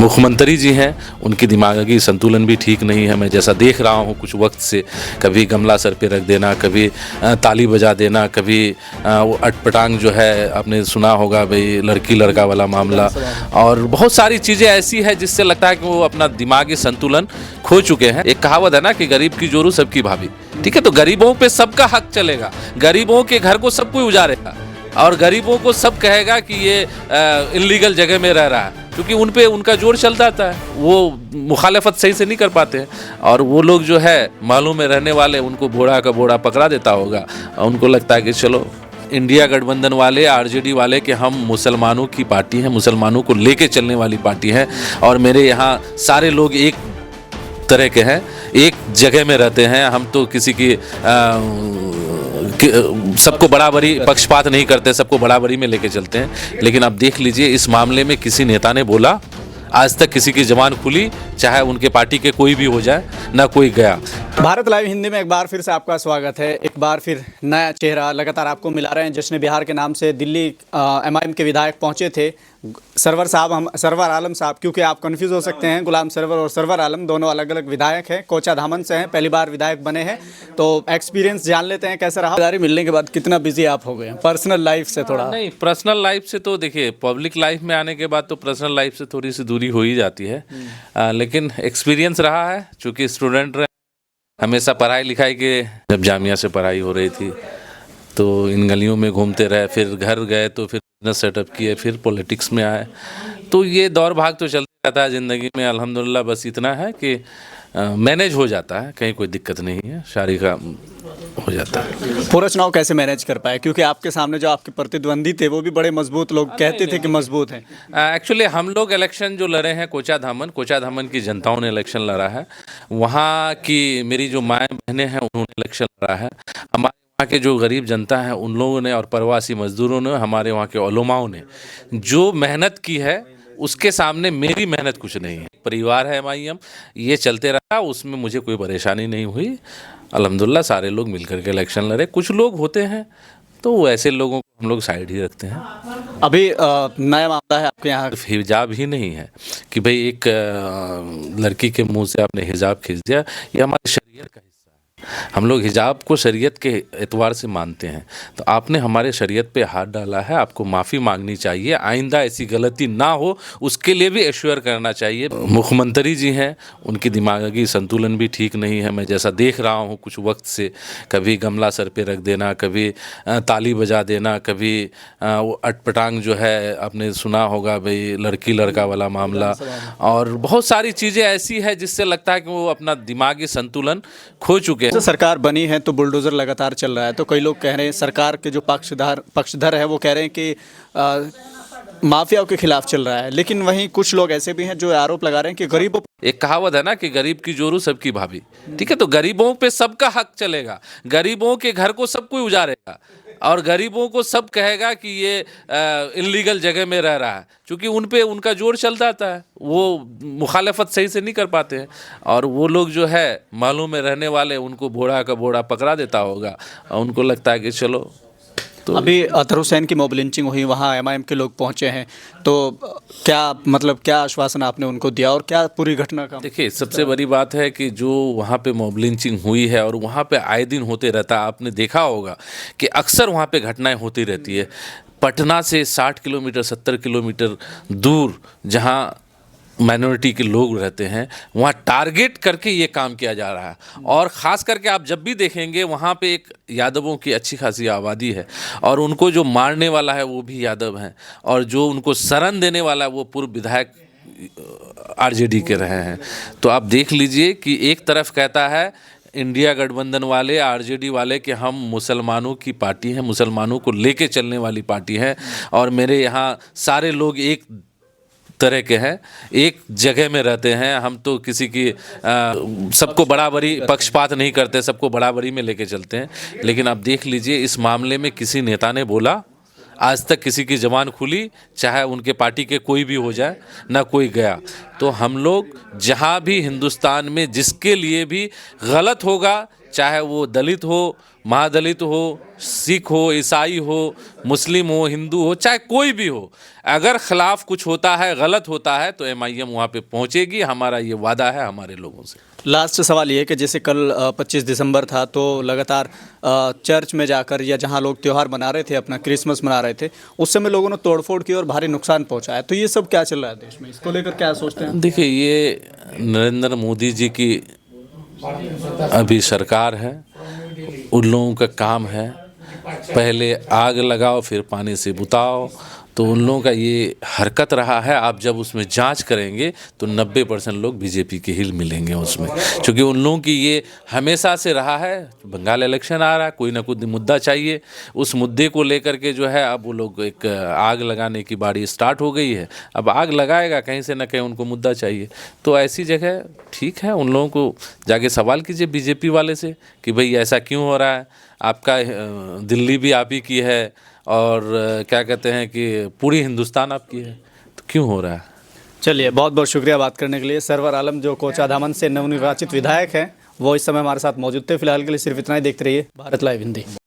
मुख्यमंत्री जी हैं, उनकी दिमागी संतुलन भी ठीक नहीं है। मैं जैसा देख रहा हूँ कुछ वक्त से, कभी गमला सर पे रख देना, कभी ताली बजा देना, कभी वो अटपटांग जो है आपने सुना होगा भाई, लड़की लड़का वाला मामला, और बहुत सारी चीज़ें ऐसी है जिससे लगता है कि वो अपना दिमागी संतुलन खो चुके हैं। एक कहावत है ना कि गरीब की जोरू सबकी भाभी, ठीक है, तो गरीबों पे सबका हक चलेगा, गरीबों के घर को सब कोई उजाड़ेगा और गरीबों को सब कहेगा कि ये इलीगल जगह में रह रहा है, क्योंकि उन पे उनका जोर चल जाता है, वो मुखालफत सही से नहीं कर पाते हैं। और वो लोग जो है मालूम में रहने वाले, उनको बोड़ा का बोड़ा पकड़ा देता होगा, उनको लगता है कि चलो इंडिया गठबंधन वाले, आरजेडी वाले कि हम मुसलमानों की पार्टी हैं, मुसलमानों को लेके चलने वाली पार्टी है, और मेरे यहाँ सारे लोग एक तरह के हैं, एक जगह में रहते हैं। हम तो किसी की सबको बराबरी, पक्षपात नहीं करते, सबको बराबरी में लेके चलते हैं। लेकिन अब देख लीजिए इस मामले में किसी नेता ने बोला, आज तक किसी की जबान खुली, चाहे उनके पार्टी के कोई भी हो जाए, ना कोई गया। भारत लाइव हिंदी में एक बार फिर से आपका स्वागत है। एक बार फिर नया चेहरा लगातार आपको मिला रहे हैं। जश्न बिहार के नाम से दिल्ली एमआईएम के विधायक पहुंचे थे, सरवर साहब, हम सरवर आलम साहब, क्योंकि आप कंफ्यूज हो सकते हैं, गुलाम सरवर और सरवर आलम दोनों अलग अलग विधायक हैं। कोचाधामन से हैं, पहली बार विधायक बने हैं, तो एक्सपीरियंस जान लेते हैं कैसा रहा। जिम्मेदारी मिलने के बाद कितना बिजी आप हो गए हैं पर्सनल लाइफ से? थोड़ा नहीं, पर्सनल लाइफ से तो देखिए, पब्लिक लाइफ में आने के बाद तो पर्सनल लाइफ से थोड़ी सी दूरी हो ही जाती है, लेकिन एक्सपीरियंस रहा है। चूँकि स्टूडेंट रहे, हमेशा पढ़ाई लिखाई के, जब जामिया से पढ़ाई हो रही थी तो इन गलियों में घूमते रहे, फिर घर गए तो फिर बिजनेस सेटअप किए, फिर पॉलिटिक्स में आए, तो ये दौड़ भाग तो चलता रहता है ज़िंदगी में। अल्हम्दुलिल्लाह बस इतना है कि मैनेज हो जाता है, कहीं कोई दिक्कत नहीं है, शादी का हो जाता है। पूरा चुनाव कैसे मैनेज कर पाए, क्योंकि आपके सामने जो आपके प्रतिद्वंदी थे वो भी बड़े मजबूत, लोग कहते थे कि मजबूत हैं। एक्चुअली हम लोग इलेक्शन जो लड़े हैं कोचाधामन की जनताओं ने इलेक्शन लड़ा है। वहाँ की मेरी जो माएँ बहनें हैं उन्होंने इलेक्शन लड़ा है। हमारे वहाँ के जो गरीब जनता है उन लोगों ने, और प्रवासी मजदूरों ने, हमारे वहाँ के उलमाओं ने जो मेहनत की है, उसके सामने मेरी मेहनत कुछ नहीं है। परिवार है एमआईएम, ये चलते रहा, उसमें मुझे कोई परेशानी नहीं हुई। अल्हम्दुलिल्लाह सारे लोग मिलकर के इलेक्शन लड़े। कुछ लोग होते हैं तो ऐसे लोगों को हम लोग साइड ही रखते हैं। अभी नया मामला है आपके यहाँ, हिजाब ही नहीं है कि भाई एक लड़की के मुंह से आपने हिजाब खींच दिया, ये हमारे शरीयत का हिस्सा है। हम लोग हिजाब को शरीयत के एतवार से मानते हैं, तो आपने हमारे शरीयत पे हाथ डाला है, आपको माफ़ी मांगनी चाहिए, आइंदा ऐसी गलती ना हो उसके लिए भी एश्योर करना चाहिए। मुख्यमंत्री जी हैं, उनकी दिमागी संतुलन भी ठीक नहीं है। मैं जैसा देख रहा हूँ कुछ वक्त से, कभी गमला सर पे रख देना, कभी ताली बजा देना, कभी वो अटपटांग जो है आपने सुना होगा भाई, लड़की लड़का वाला मामला, और बहुत सारी चीज़ें ऐसी है जिससे लगता है कि वो अपना दिमागी संतुलन खो चुके हैं। सरकार बनी है तो बुलडोजर लगातार चल रहा है, तो कई लोग कह रहे हैं, सरकार के जो पक्षधर है वो कह रहे हैं कि माफियाओं के खिलाफ चल रहा है, लेकिन वहीं कुछ लोग ऐसे भी हैं जो आरोप लगा रहे हैं कि गरीबों, एक कहावत है ना कि गरीब की जोरू सबकी भाभी, ठीक है, तो गरीबों पे सबका हक चलेगा, गरीबों के घर को सब कोई उजाड़ेगा और गरीबों को सब कहेगा कि ये इलीगल जगह में रह रहा है, क्योंकि उन पे उनका जोर चल जाता है, वो मुखालफत सही से नहीं कर पाते हैं। और वो लोग जो है मालूम में रहने वाले, उनको बोड़ा का बोड़ा पकड़ा देता होगा, उनको लगता है कि चलो। तो अभी अतहर हुसैन की मॉब लिंचिंग हुई, वहाँ एमआईएम के लोग पहुँचे हैं, तो क्या आश्वासन आपने उनको दिया और क्या पूरी घटना का? देखिए, सबसे बड़ी बात है कि जो वहाँ पे मॉब लिंचिंग हुई है और वहाँ पे आए दिन होते रहता है, आपने देखा होगा कि अक्सर वहाँ पे घटनाएं होती रहती है। पटना से 60 किलोमीटर 70 किलोमीटर दूर जहाँ माइनॉरिटी के लोग रहते हैं, वहाँ टारगेट करके ये काम किया जा रहा है। और ख़ास करके आप जब भी देखेंगे वहाँ पे एक यादवों की अच्छी खासी आबादी है, और उनको जो मारने वाला है वो भी यादव हैं, और जो उनको शरण देने वाला है वो पूर्व विधायक आरजेडी के रहे हैं। तो आप देख लीजिए कि एक तरफ कहता है इंडिया गठबंधन वाले, आरजेडी वाले कि हम मुसलमानों की पार्टी हैं, मुसलमानों को लेके चलने वाली पार्टी है, और मेरे यहाँ सारे लोग एक तरह के हैं, एक जगह में रहते हैं। हम तो किसी की सबको बराबरी, पक्षपात नहीं करते, सबको बराबरी में लेके चलते हैं। लेकिन आप देख लीजिए इस मामले में किसी नेता ने बोला, आज तक किसी की जबान खुली, चाहे उनके पार्टी के कोई भी हो जाए, ना कोई गया। तो हम लोग जहाँ भी हिंदुस्तान में जिसके लिए भी गलत होगा, चाहे वो दलित हो, महादलित हो, सिख हो, ईसाई हो, मुस्लिम हो, हिंदू हो, चाहे कोई भी हो, अगर खिलाफ कुछ होता है, गलत होता है, तो MIM वहाँ पे पहुँचेगी। हमारा ये वादा है हमारे लोगों से। लास्ट सवाल ये है कि जैसे कल 25 दिसंबर था, तो लगातार चर्च में जाकर या जहां लोग त्यौहार मना रहे थे, अपना क्रिसमस मना रहे थे, उस समय लोगों ने तोड़फोड़ की और भारी नुकसान पहुंचाया। तो ये सब क्या चल रहा है देश में, इसको लेकर क्या सोचते हैं? देखिए, ये नरेंद्र मोदी जी की अभी सरकार है, उन लोगों का काम है पहले आग लगाओ फिर पानी से बुताओ। तो उन लोगों का ये हरकत रहा है। आप जब उसमें जांच करेंगे तो 90% लोग बीजेपी के ही मिलेंगे उसमें, क्योंकि उन लोगों की ये हमेशा से रहा है। बंगाल इलेक्शन आ रहा है, कोई ना कोई मुद्दा चाहिए, उस मुद्दे को लेकर के जो है अब वो लोग एक आग लगाने की बारी स्टार्ट हो गई है। अब आग लगाएगा, कहीं से ना कहीं उनको मुद्दा चाहिए। तो ऐसी जगह ठीक है, उन लोगों को जाके सवाल कीजिए बीजेपी वाले से कि भाई ऐसा क्यों हो रहा है। आपका दिल्ली भी आप ही की है और क्या कहते हैं कि पूरी हिंदुस्तान आपकी है, तो क्यों हो रहा है? चलिए, बहुत बहुत शुक्रिया बात करने के लिए। सरवर आलम जो कोचाधामन से नवनिर्वाचित विधायक हैं, वो इस समय हमारे साथ मौजूद थे। फिलहाल के लिए सिर्फ इतना ही। देखते रहिए भारत लाइव हिंदी।